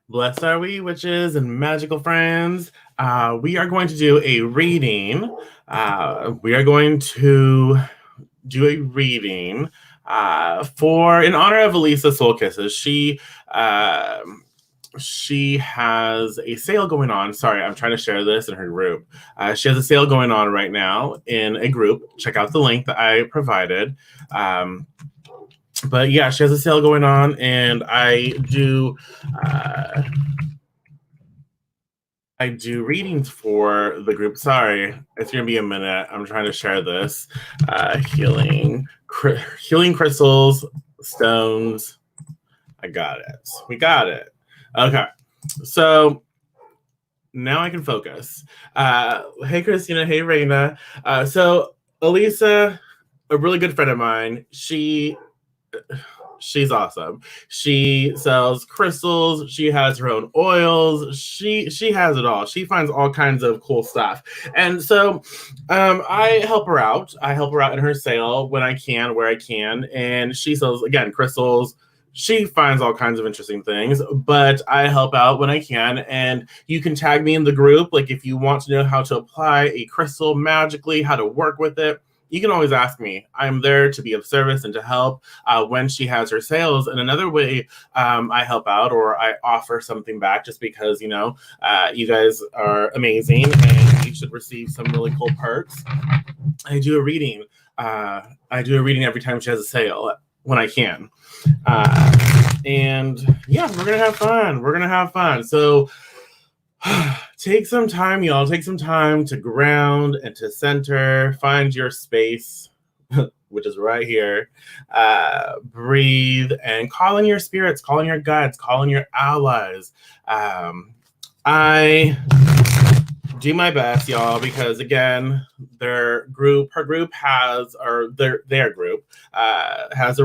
Blessed are we, witches and magical friends. We are going to do a reading. We are going to do a reading for in honor of Elisa Soul Kisses. She has a sale going on. Sorry, I'm trying to share this in her group. She has a sale going on right now in a group. Check out the link that I provided. But yeah, she has a sale going on, and I do readings for the group. Sorry, it's gonna be a minute. I'm trying to share this. Healing crystals, stones. I got it. We got it. Okay, so now I can focus. Hey, Christina. Hey, Raina. So Elisa, a really good friend of mine. She's awesome. She sells crystals. She has her own oils. She has it all. She finds all kinds of cool stuff. And so I help her out. I help her out in her sale when I can, where I can. And she sells, again, crystals. She finds all kinds of interesting things, but I help out when I can. And you can tag me in the group. Like if you want to know how to apply a crystal magically, how to work with it, you can always ask me. I'm there to be of service and to help when she has her sales. And another way I help out or I offer something back just because, you guys are amazing and you should receive some really cool perks. I do a reading. Every time she has a sale when I can. And yeah, we're going to have fun. We're going to have fun. So take some time, y'all. Take some time to ground and to center. Find your space, which is right here. Breathe and call in your spirits, call in your guides, call in your allies. I do my best, y'all, because again, their group has a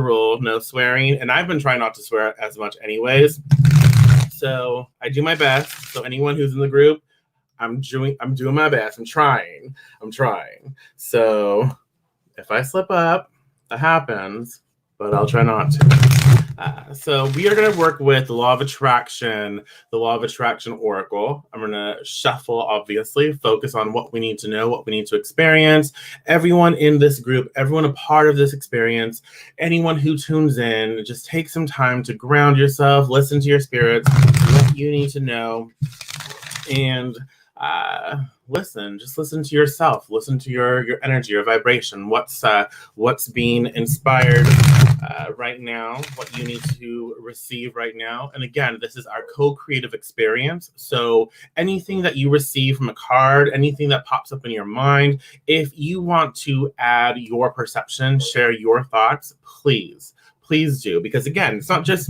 rule: no swearing, and I've been trying not to swear as much, anyways. So I do my best. So anyone who's in the group, I'm doing my best. I'm trying. So if I slip up, that happens, but I'll try not to. So we are going to work with the Law of Attraction Oracle. I'm going to shuffle, obviously, focus on what we need to know, what we need to experience. Everyone in this group, everyone a part of this experience, anyone who tunes in, just take some time to ground yourself, listen to your spirits, what you need to know, and listen to yourself, listen to your energy, your vibration, what's being inspired right now, what you need to receive right now. And again, this is our co-creative experience. So anything that you receive from a card, anything that pops up in your mind, if you want to add your perception, share your thoughts, please do. Because again, it's not just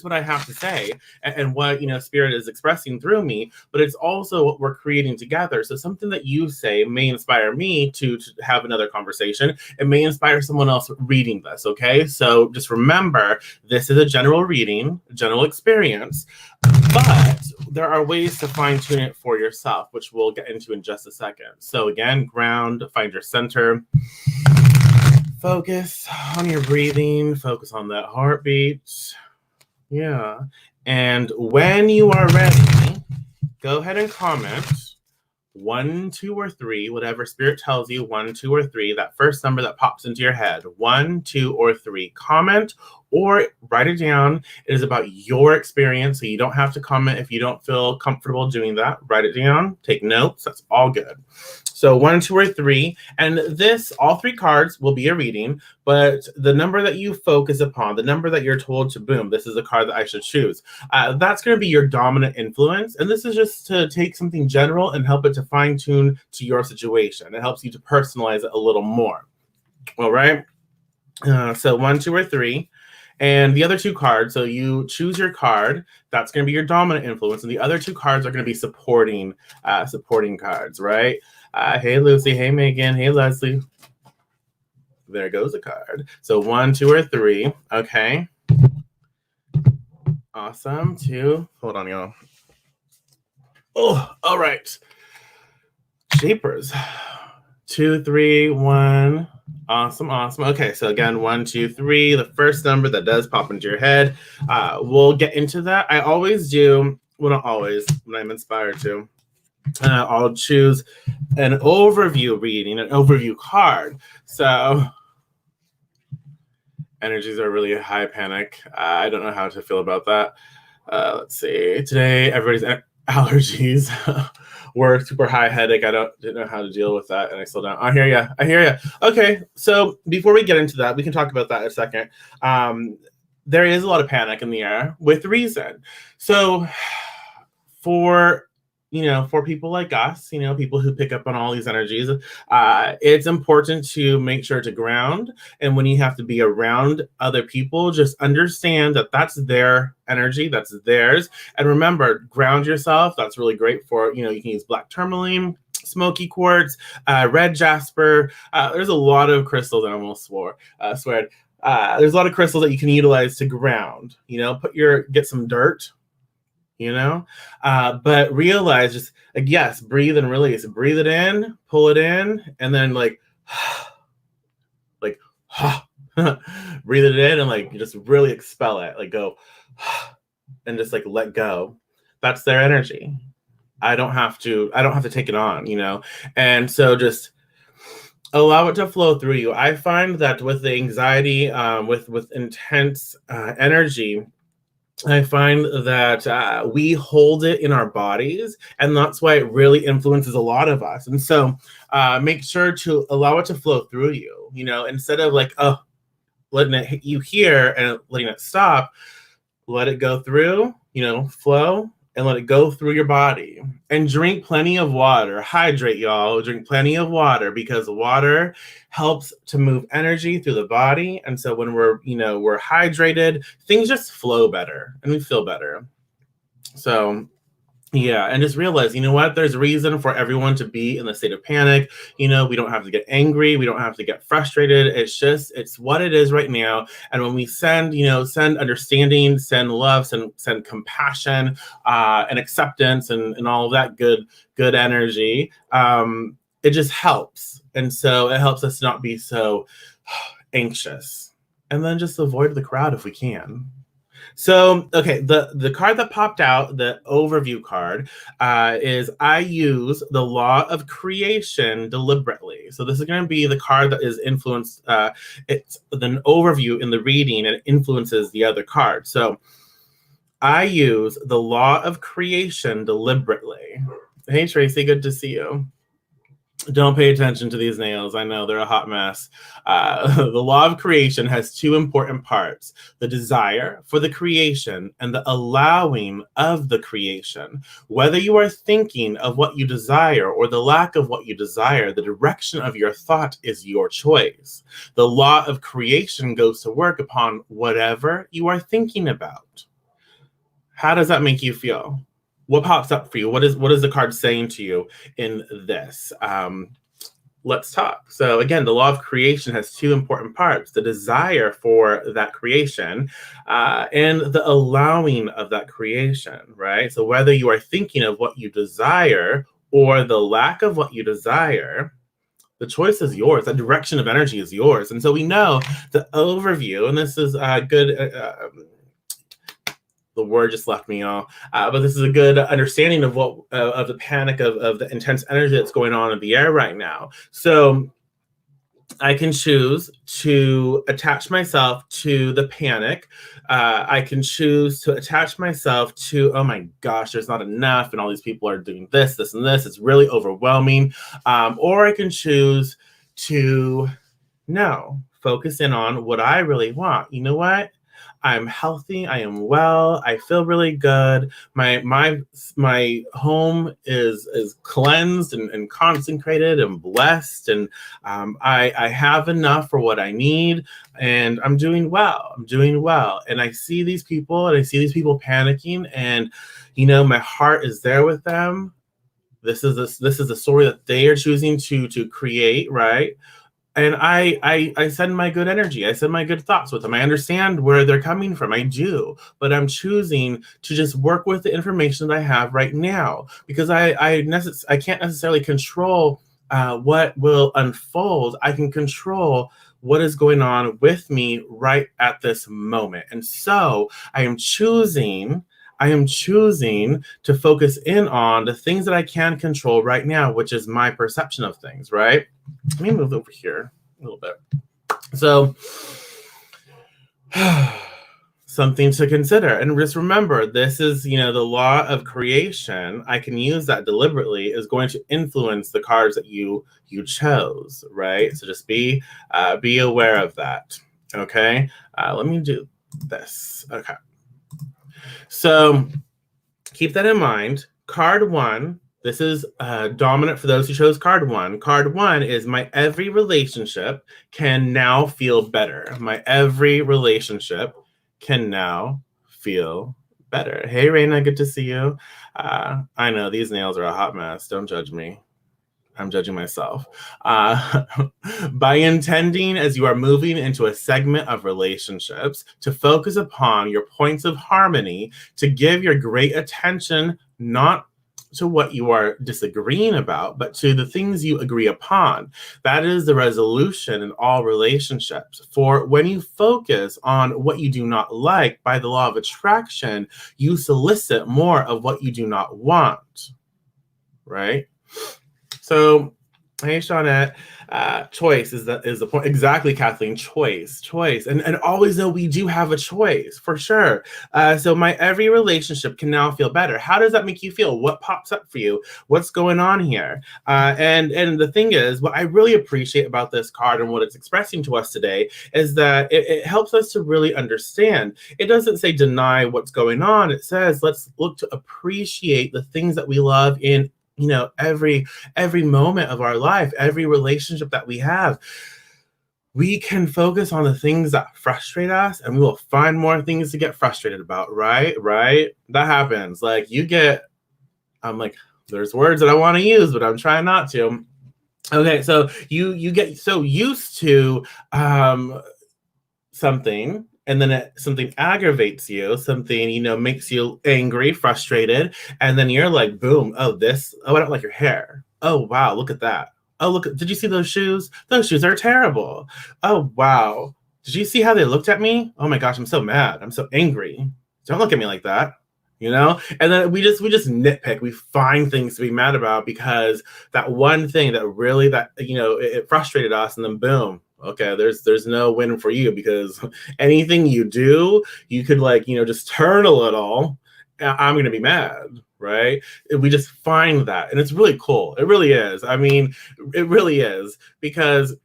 what I have to say and what spirit is expressing through me, but it's also what we're creating together. So something that you say may inspire me to have another conversation. It may inspire someone else reading this. Okay, so just remember, this is a general reading, general experience, but there are ways to fine tune it for yourself, which we'll get into in just a second. So again, ground, find your center. Focus on your breathing, focus on that heartbeat. Yeah. And when you are ready, go ahead and comment 1, 2, or 3, whatever spirit tells you, 1, 2, or 3, that first number that pops into your head, 1, 2, or 3. Comment or write it down. It is about your experience, so you don't have to comment if you don't feel comfortable doing that. Write it down, take notes, that's all good. So 1, 2, or 3, and all 3 cards will be a reading, but the number that you focus upon, the number that you're told to boom, this is a card that I should choose. That's going to be your dominant influence, and this is just to take something general and help it to fine tune to your situation. It helps you to personalize it a little more. All right. So 1, 2, or 3. And the other 2 cards, so you choose your card, that's going to be your dominant influence, and the other 2 cards are going to be supporting cards, right? Hey, Lucy. Hey, Megan. Hey, Leslie. There goes a card. So 1, 2, or 3. Okay. Awesome. 2. Hold on, y'all. Oh, all right. Shapers. 2, 3, 1. Awesome, awesome. Okay, so again, 1, 2, 3, the first number that does pop into your head. We'll get into that. I always do, well, not always, when I'm inspired to. I'll choose an overview reading, an overview card. So energies are really high panic. I don't know how to feel about that. Let's see. Today, everybody's allergies were super high headache. Didn't know how to deal with that, and I still don't. I hear you. I hear you. Okay, so before we get into that, we can talk about that in a second. There is a lot of panic in the air with reason. So for for people like us, people who pick up on all these energies, it's important to make sure to ground. And when you have to be around other people, just understand that that's their energy, that's theirs. And remember, ground yourself. That's really great for, you can use black tourmaline, smoky quartz, red jasper. There's a lot of crystals, and I almost swear. There's a lot of crystals that you can utilize to ground. Get some dirt, but realize, just like, yes, breathe and release. Breathe it in, pull it in, and then like breathe it in, and like just really expel it, like go and just like let go. That's their energy. I don't have to take it on, and so just allow it to flow through you. I find that with the anxiety, with intense energy, I find that we hold it in our bodies, and that's why it really influences a lot of us. And so make sure to allow it to flow through you, instead of like, letting it hit you here and letting it stop. Let it go through, flow, and let it go through your body. And drink plenty of water. Hydrate, y'all. Drink plenty of water, because water helps to move energy through the body. And so when we're hydrated, things just flow better and we feel better. So yeah, and just realize, there's reason for everyone to be in the state of panic. We don't have to get angry. We don't have to get frustrated. It's what it is right now. And when we send understanding, send love, send compassion, and acceptance, and all of that good energy, it just helps. And so it helps us not be so anxious, and then just avoid the crowd if we can. So, okay, the card that popped out, the overview card, is I use the law of creation deliberately. So this is going to be the card that is influenced. It's an overview in the reading, and it influences the other card. So I use the law of creation deliberately. Hey, Tracy, good to see you. Don't pay attention to these nails. I know they're a hot mess. The law of creation has two important parts: the desire for the creation and the allowing of the creation. Whether you are thinking of what you desire or the lack of what you desire, the direction of your thought is your choice. The law of creation goes to work upon whatever you are thinking about. How does that make you feel? What pops up for you? What is the card saying to you in this? Let's talk. So again, the law of creation has two important parts: the desire for that creation, and the allowing of that creation, right? So whether you are thinking of what you desire or the lack of what you desire, the choice is yours. The direction of energy is yours. And so we know the overview, and this is a good... the word just left me, y'all. But this is a good understanding of what of the panic, of the intense energy that's going on in the air right now. So I can choose to attach myself to the panic. I can choose to attach myself to, oh my gosh, there's not enough, and all these people are doing this, and this. It's really overwhelming. Or I can choose to focus in on what I really want. You know what? I'm healthy. I am well. I feel really good. My home is cleansed and consecrated and blessed, and I have enough for what I need, and I'm doing well. And I see these people, panicking, and my heart is there with them. This is a story that they are choosing to create, right? And I send my good energy. I send my good thoughts with them. I understand where they're coming from. I do. But I'm choosing to just work with the information that I have right now, because I can't necessarily control what will unfold. I can control what is going on with me right at this moment. And so I am choosing to focus in on the things that I can control right now, which is my perception of things, right? Let me move over here a little bit. So, something to consider. And just remember, this is, the law of creation. I can use that deliberately is going to influence the cards that you chose, right? So just be aware of that. Okay. Let me do this. Okay. So keep that in mind. Card 1. This is dominant for those who chose card 1. Card 1 is my every relationship can now feel better. My every relationship can now feel better. Hey, Raina, good to see you. I know these nails are a hot mess. Don't judge me. I'm judging myself. By intending as you are moving into a segment of relationships to focus upon your points of harmony, to give your great attention not to what you are disagreeing about, but to the things you agree upon. That is the resolution in all relationships. For when you focus on what you do not like, by the law of attraction, you solicit more of what you do not want, right? So, hey, Shawnette, choice is the point. Exactly, Kathleen, choice. And always know we do have a choice, for sure. So my every relationship can now feel better. How does that make you feel? What pops up for you? What's going on here? And the thing is, what I really appreciate about this card and what it's expressing to us today is that it helps us to really understand. It doesn't say deny what's going on. It says, let's look to appreciate the things that we love in every moment of our life, every relationship that we have. We can focus on the things that frustrate us and we will find more things to get frustrated about, right? That happens. Like I'm like, there's words that I want to use, but I'm trying not to. Okay, so you get so used to something, and then something aggravates you, something, makes you angry, frustrated, and then you're like, boom, I don't like your hair. Oh, wow, look at that. Oh, did you see those shoes? Those shoes are terrible. Oh, wow. Did you see how they looked at me? Oh my gosh, I'm so mad. I'm so angry. Don't look at me like that. And then we just nitpick. We find things to be mad about because that one thing that really it frustrated us, and then boom, okay, there's no win for you because anything you do, you could just turn a little. I'm gonna be mad, right? We just find that, and it's really cool. It really is. I mean, it really is, because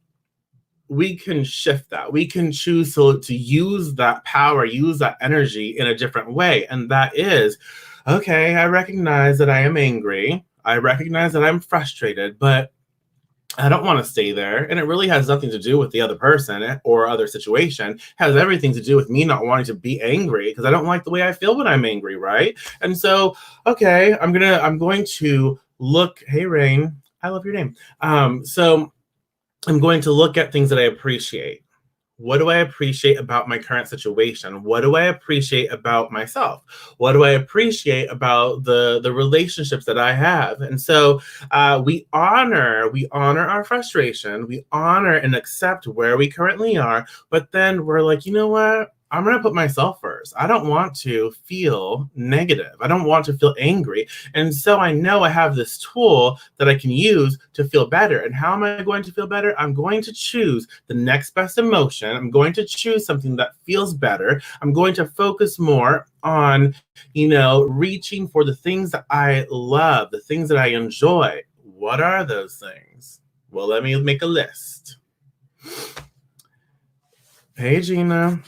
we can shift that. We can choose to use that power, use that energy in a different way. And that is, okay, I recognize that I am angry. I recognize that I'm frustrated, but I don't want to stay there. And it really has nothing to do with the other person or other situation. It has everything to do with me not wanting to be angry because I don't like the way I feel when I'm angry, right? And so, okay, I'm going to look, hey, Rain, I love your name. So I'm going to look at things that I appreciate. What do I appreciate about my current situation? What do I appreciate about myself? What do I appreciate about the relationships that I have? And so we honor our frustration. We honor and accept where we currently are. But then we're like, you know what? I'm going to put myself first. I don't want to feel negative. I don't want to feel angry. And so I know I have this tool that I can use to feel better. And how am I going to feel better? I'm going to choose the next best emotion. I'm going to choose something that feels better. I'm going to focus more on, reaching for the things that I love, the things that I enjoy. What are those things? Well, let me make a list. Hey, Gina.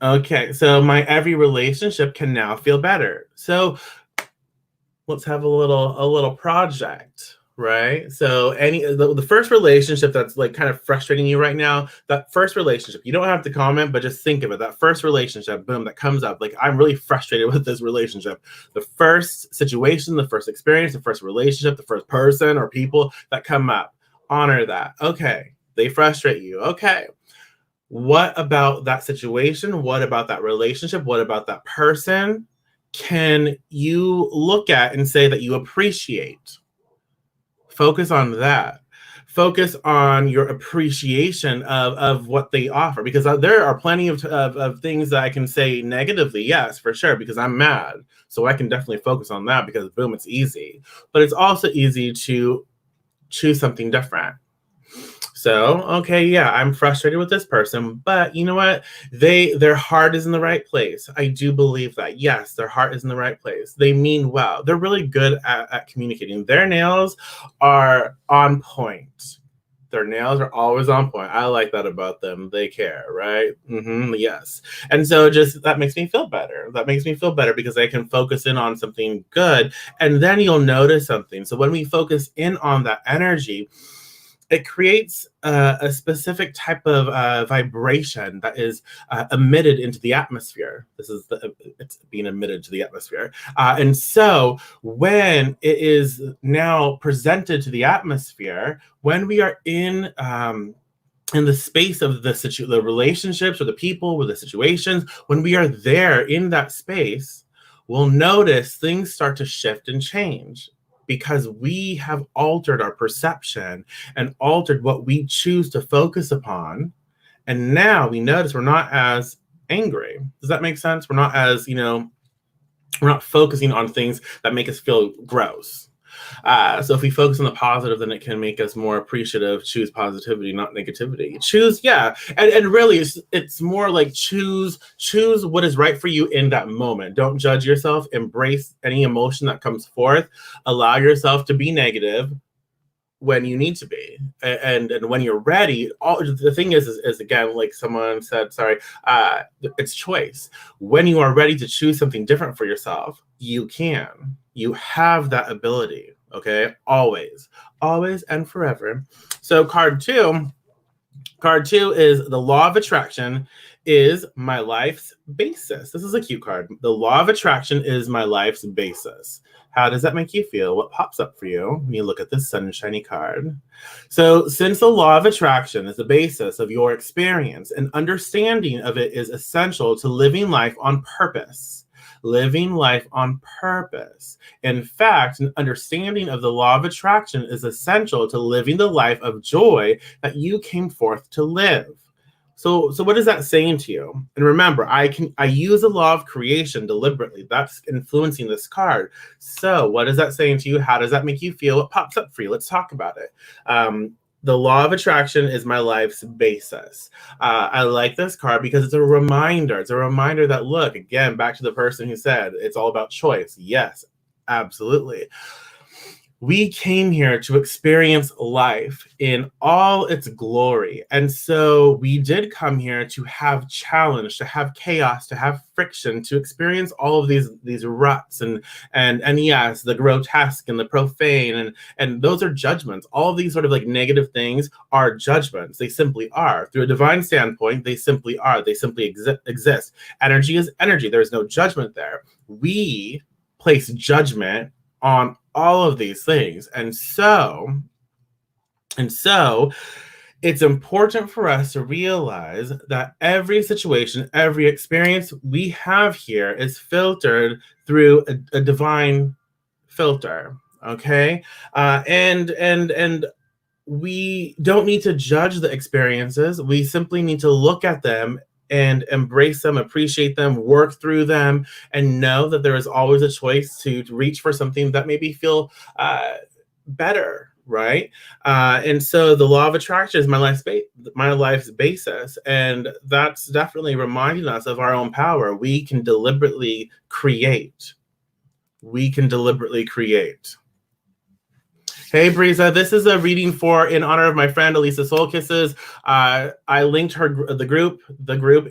Okay, so my every relationship can now feel better. So let's have a little project, right? So the first relationship that's kind of frustrating you right now, that first relationship, you don't have to comment, but just think of it. That first relationship, boom, that comes up. I'm really frustrated with this relationship. The first situation, the first experience, the first relationship, the first person or people that come up, honor that. Okay, they frustrate you. Okay. What about that situation? What about that relationship? What about that person can you look at and say that you appreciate? Focus on that. Focus on your appreciation of what they offer, because there are plenty of things that I can say negatively, yes, for sure, because I'm mad. So I can definitely focus on that because boom, it's easy. But it's also easy to choose something different. So, okay, yeah, I'm frustrated with this person, but you know what? Their heart is in the right place. I do believe that. Yes, their heart is in the right place. They mean well. They're really good at communicating. Their nails are on point. Their nails are always on point. I like that about them. They care, right? Yes. And so just that makes me feel better. That makes me feel better because I can focus in on something good, and then you'll notice something. So when we focus in on that energy, it creates a specific type of vibration that is emitted into the atmosphere. It's being emitted to the atmosphere. And so when it is now presented to the atmosphere, when we are in the space of the relationships or the people or the situations, when we are there in that space, we'll notice things start to shift and change because we have altered our perception and altered what we choose to focus upon. And now we notice we're not as angry. Does that make sense? We're not as, we're not focusing on things that make us feel gross. So if we focus on the positive, then it can make us more appreciative. Choose positivity, not negativity. Choose, yeah, and really, it's more like choose what is right for you in that moment. Don't judge yourself. Embrace any emotion that comes forth. Allow yourself to be negative when you need to be, and when you're ready. All the thing is again, like someone said, sorry, it's choice. When you are ready to choose something different for yourself, you have that ability. Okay, always and forever. So card two is the law of attraction is my life's basis. This is a cute card. The law of attraction is my life's basis. How does that make you feel? What pops up for you when you look at this sunshiny card? So, since the law of attraction is the basis of your experience, an understanding of it is essential to living life on purpose. Living life on purpose. In fact, an understanding of the law of attraction is essential to living the life of joy that you came forth to live. So what is that saying to you? And remember, I use the law of creation deliberately. That's influencing this card. So what is that saying to you? How does that make you feel? What pops up for you? Let's talk about it. The law of attraction is my life's basis. I like this card because it's a reminder. It's a reminder that, look, again, back to the person who said it's all about choice. Yes, absolutely. We came here to experience life in all its glory. And so we did come here to have challenge, to have chaos, to have friction, to experience all of these ruts and yes, the grotesque and the profane, and those are judgments. All of these sort of like negative things are judgments. They simply are. Through a divine standpoint, they simply are. They simply exist. Energy is energy. There is no judgment there. We place judgment on all of these things. And so it's important for us to realize that every situation, every experience we have here is filtered through a divine filter. Okay. And we don't need to judge the experiences. We simply need to look at them and embrace them, appreciate them, work through them, and know that there is always a choice to reach for something that maybe feel better, right? And so the law of attraction is my life's basis, and that's definitely reminding us of our own power. We can deliberately create. We can deliberately create. Hey, Breeza, this is a reading in honor of my friend Elisa Soul Kisses. I linked the group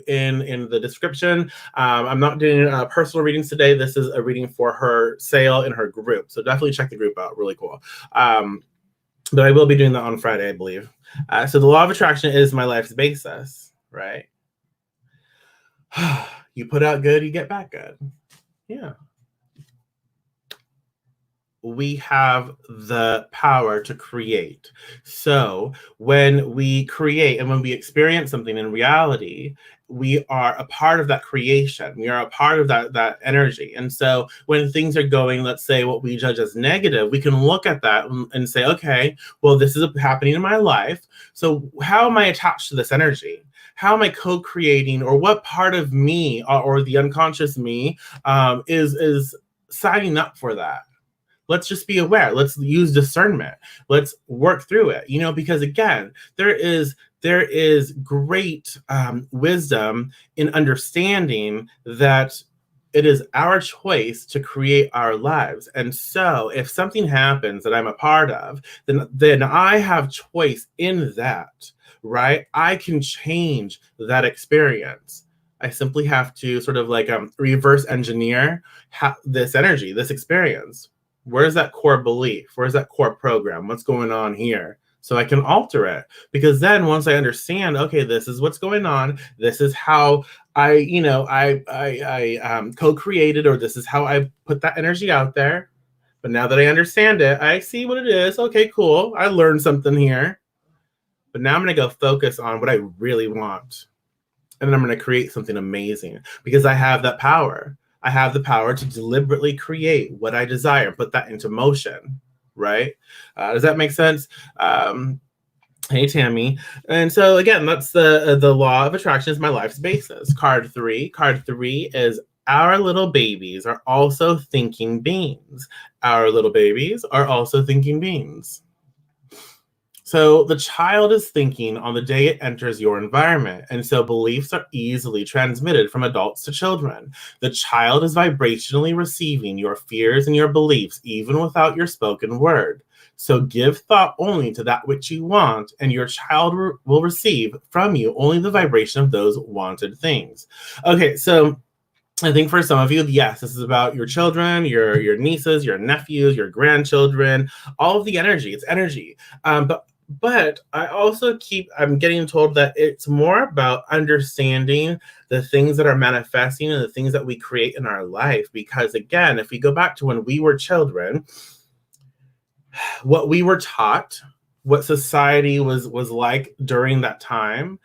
in the description. I'm not doing personal readings today. This is a reading for her sale in her group. So definitely check the group out. Really cool. But I will be doing that on Friday, I believe. So the law of attraction is my life's basis, right? You put out good, you get back good. Yeah. we have the power to create. So when we create and when we experience something in reality, we are a part of that creation. We are a part of that energy. And so when things are going, let's say what we judge as negative, we can look at that and say, okay, well, this is happening in my life. So how am I attached to this energy? How am I co-creating, or what part of me or the unconscious me is signing up for that? Let's just be aware. Let's use discernment. Let's work through it, because again, there is great wisdom in understanding that it is our choice to create our lives. And so if something happens that I'm a part of, then I have choice in that, right? I can change that experience. I simply have to sort of like reverse engineer this energy, this experience. Where's that core belief? Where's that core program? What's going on here? So I can alter it, because then once I understand, okay, this is what's going on. This is how I co-created, or this is how I put that energy out there. But now that I understand it, I see what it is. Okay, cool. I learned something here. But now I'm going to go focus on what I really want. And then I'm going to create something amazing, because I have that power. I have the power to deliberately create what I desire, put that into motion, right? Does that make sense? Hey, Tammy. And so again, that's the law of attraction is my life's basis. Card three. Card three is our little babies are also thinking beings. Our little babies are also thinking beings. So the child is thinking on the day it enters your environment. And so beliefs are easily transmitted from adults to children. The child is vibrationally receiving your fears and your beliefs, even without your spoken word. So give thought only to that which you want, and your child will receive from you only the vibration of those wanted things. Okay, so I think for some of you, yes, this is about your children, your nieces, your nephews, your grandchildren, all of the energy. It's energy. But I'm getting told that it's more about understanding the things that are manifesting and the things that we create in our life. Because again, if we go back to when we were children, what we were taught, what society was like during that time,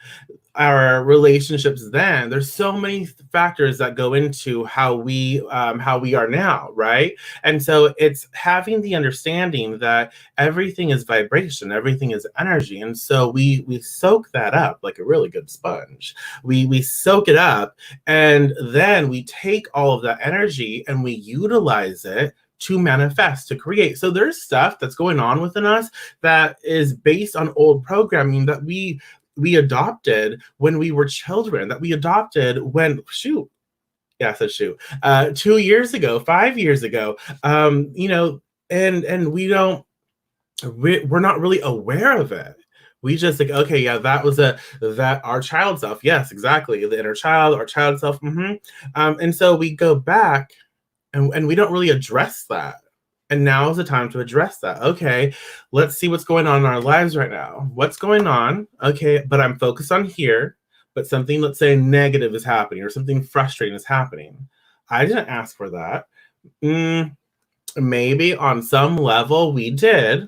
our relationships then, there's so many factors that go into how we are now, right? And so it's having the understanding that everything is vibration, everything is energy. And so we soak that up like a really good sponge. We soak it up, and then we take all of that energy and we utilize it to manifest, to create. So there's stuff that's going on within us that is based on old programming that we adopted when we were children, that we adopted when, shoot, yeah, I said shoot, 2 years ago, 5 years ago, and we're not really aware of it. We just like, okay, yeah, that our child self. Yes, exactly. The inner child, our child self. And so we go back and we don't really address that. And now is the time to address that. Okay, let's see what's going on in our lives right now. What's going on? Okay, but I'm focused on here, but something, let's say, negative is happening or something frustrating is happening. I didn't ask for that. Maybe on some level we did,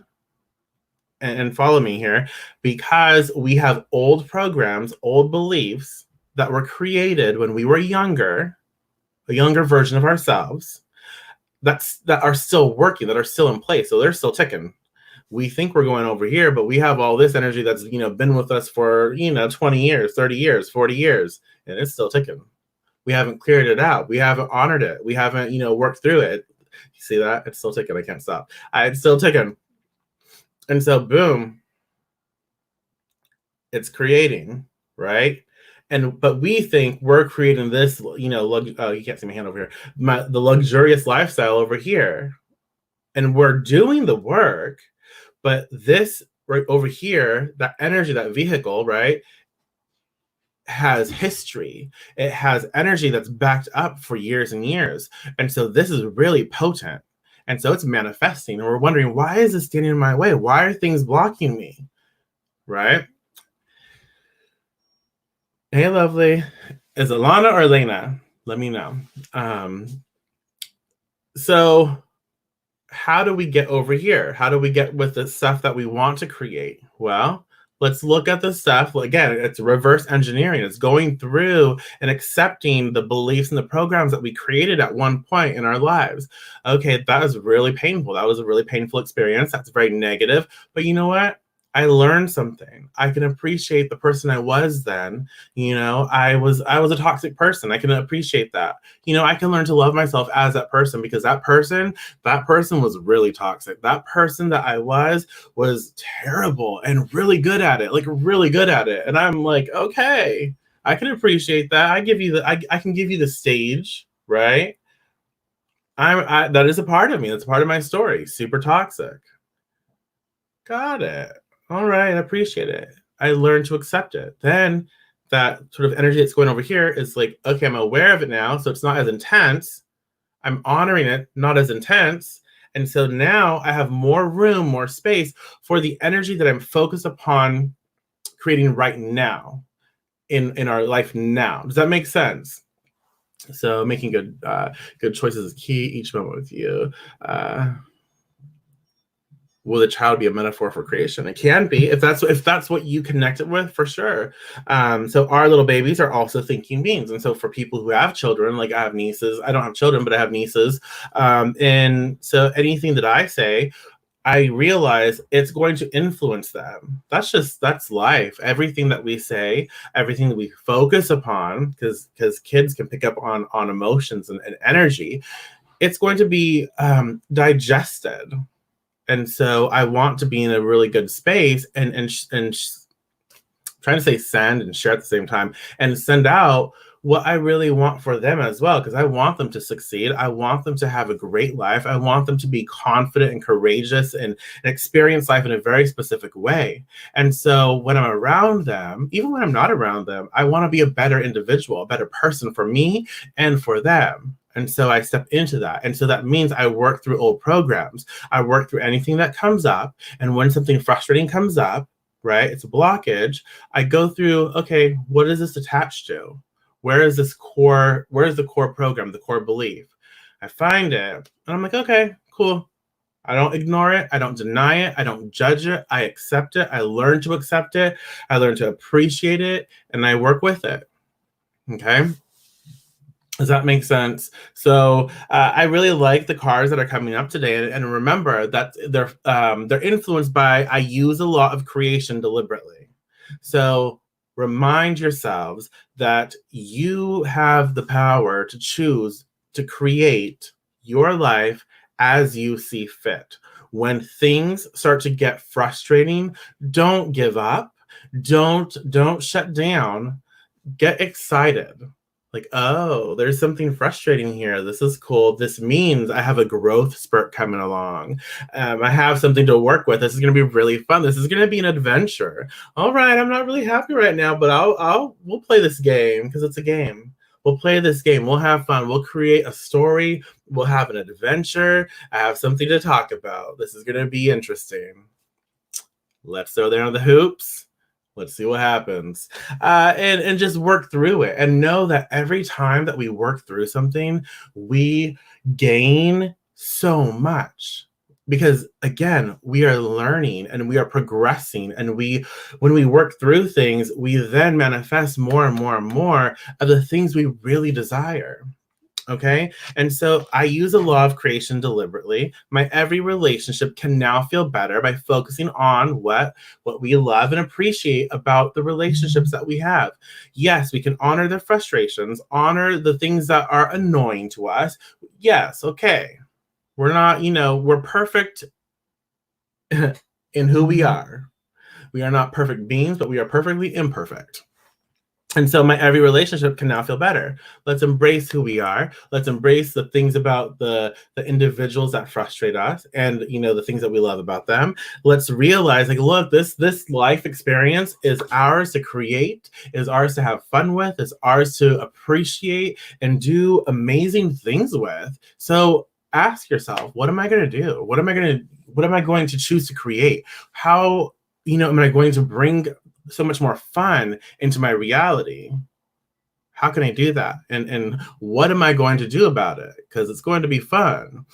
and follow me here, because we have old programs, old beliefs that were created when we were younger, a younger version of ourselves, that are still working, that are still in place. So they're still ticking. We think we're going over here, but we have all this energy that's been with us for 20 years, 30 years, 40 years, and it's still ticking. We haven't cleared it out. We haven't honored it. We haven't worked through it. You see that? It's still ticking. I can't stop. It's still ticking. And so boom, it's creating, right? But we think we're creating this, you can't see my hand over here, the luxurious lifestyle over here, and we're doing the work. But this right over here, that energy, that vehicle, right, has history. It has energy that's backed up for years and years. And so this is really potent. And so it's manifesting. And we're wondering, why is this standing in my way? Why are things blocking me? Right? Hey, lovely. Is it Lana or Elena? Let me know. So how do we get over here? How do we get with the stuff that we want to create? Well, let's look at the stuff. Again, it's reverse engineering. It's going through and accepting the beliefs and the programs that we created at one point in our lives. Okay, that was really painful. That was a really painful experience. That's very negative. But you know what? I learned something. I can appreciate the person I was then. I was a toxic person. I can appreciate that. I can learn to love myself as that person, because that person was really toxic. That person that I was terrible and really good at it, like really good at it. And I'm like, okay, I can appreciate that. I can give you the stage, right? That is a part of me. That's a part of my story. Super toxic. Got it. All right, I appreciate it. I learned to accept it. Then that sort of energy that's going over here is like, okay, I'm aware of it now, so it's not as intense. I'm honoring it, not as intense. And so now I have more room, more space for the energy that I'm focused upon creating right now in our life now. Does that make sense? So making good choices is key each moment with you. Will the child be a metaphor for creation? It can be, if that's what you connect it with, for sure. So our little babies are also thinking beings, and so for people who have children, like I have nieces. I don't have children, but I have nieces, and so anything that I say, I realize it's going to influence them. That's life. Everything that we say, everything that we focus upon, because kids can pick up on emotions and energy. It's going to be digested. And so I want to be in a really good space and trying to say send and share at the same time, and send out what I really want for them as well, because I want them to succeed. I want them to have a great life. I want them to be confident and courageous and experience life in a very specific way. And so when I'm around them, even when I'm not around them, I want to be a better individual, a better person for me and for them. And so I step into that. And so that means I work through old programs. I work through anything that comes up. And when something frustrating comes up, right, it's a blockage, I go through, okay, what is this attached to? Where is the core program, the core belief? I find it, and I'm like, okay, cool. I don't ignore it. I don't deny it. I don't judge it. I accept it. I learn to accept it. I learn to appreciate it, and I work with it. Okay? Does that make sense? So I really like the cards that are coming up today, and remember that they're influenced by, I use a lot of creation deliberately. So remind yourselves that you have the power to choose to create your life as you see fit. When things start to get frustrating, don't give up. Don't shut down. Get excited. Like, oh, there's something frustrating here. This is cool. This means I have a growth spurt coming along. I have something to work with. This is going to be really fun. This is going to be an adventure. All right, I'm not really happy right now, but we'll play this game because it's a game. We'll play this game. We'll have fun. We'll create a story. We'll have an adventure. I have something to talk about. This is going to be interesting. Let's throw down the hoops. Let's see what happens. And just work through it, and know that every time that we work through something, we gain so much. Because again, we are learning and we are progressing, and when we work through things, we then manifest more and more and more of the things we really desire. Okay. And so I use a law of creation deliberately. My every relationship can now feel better by focusing on what we love and appreciate about the relationships that we have. Yes, we can honor the frustrations, honor the things that are annoying to us. Yes. Okay. We're not, we're perfect in who we are. We are not perfect beings, but we are perfectly imperfect. And so my every relationship can now feel better. Let's embrace who we are. Let's embrace the things about the individuals that frustrate us, and the things that we love about them. Let's realize, like, look, this life experience is ours to create, is ours to have fun with, is ours to appreciate and do amazing things with. So ask yourself, what am I going to do? What am I going to choose to create? How, am I going to bring so much more fun into my reality? How can I do that? And what am I going to do about it? Because it's going to be fun.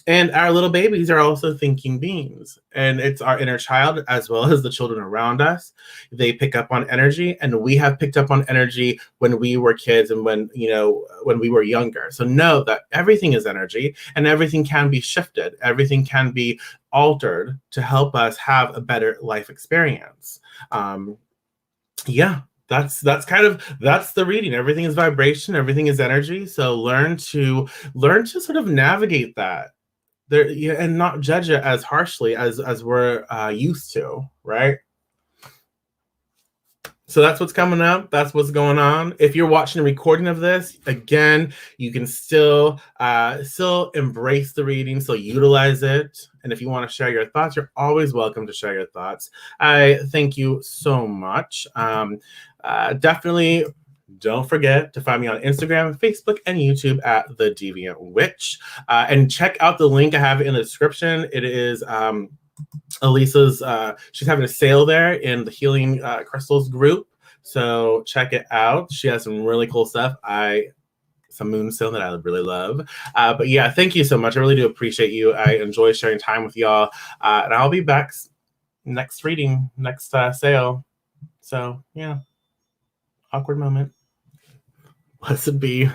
And our little babies are also thinking beings. And it's our inner child as well as the children around us. They pick up on energy, and we have picked up on energy when we were kids and when we were younger. So know that everything is energy and everything can be shifted. Everything can be altered to help us have a better life experience. Um, yeah, that's the reading. Everything is vibration, everything is energy. So learn to sort of navigate that there, yeah, and not judge it as harshly as we're used to, right? So that's what's coming up. That's what's going on. If you're watching a recording of this, again, you can still embrace the reading, so utilize it. And if you want to share your thoughts, you're always welcome to share your thoughts. I thank you so much. Definitely don't forget to find me on Instagram, Facebook, and YouTube at The Deviant Witch. And check out the link I have in the description. It is Elisa's, she's having a sale there in the Healing Crystals group. So check it out. She has some really cool stuff. Some moonstone that I really love. But yeah, thank you so much. I really do appreciate you. I enjoy sharing time with y'all. And I'll be back next reading, next sale. So yeah, awkward moment. Blessed be.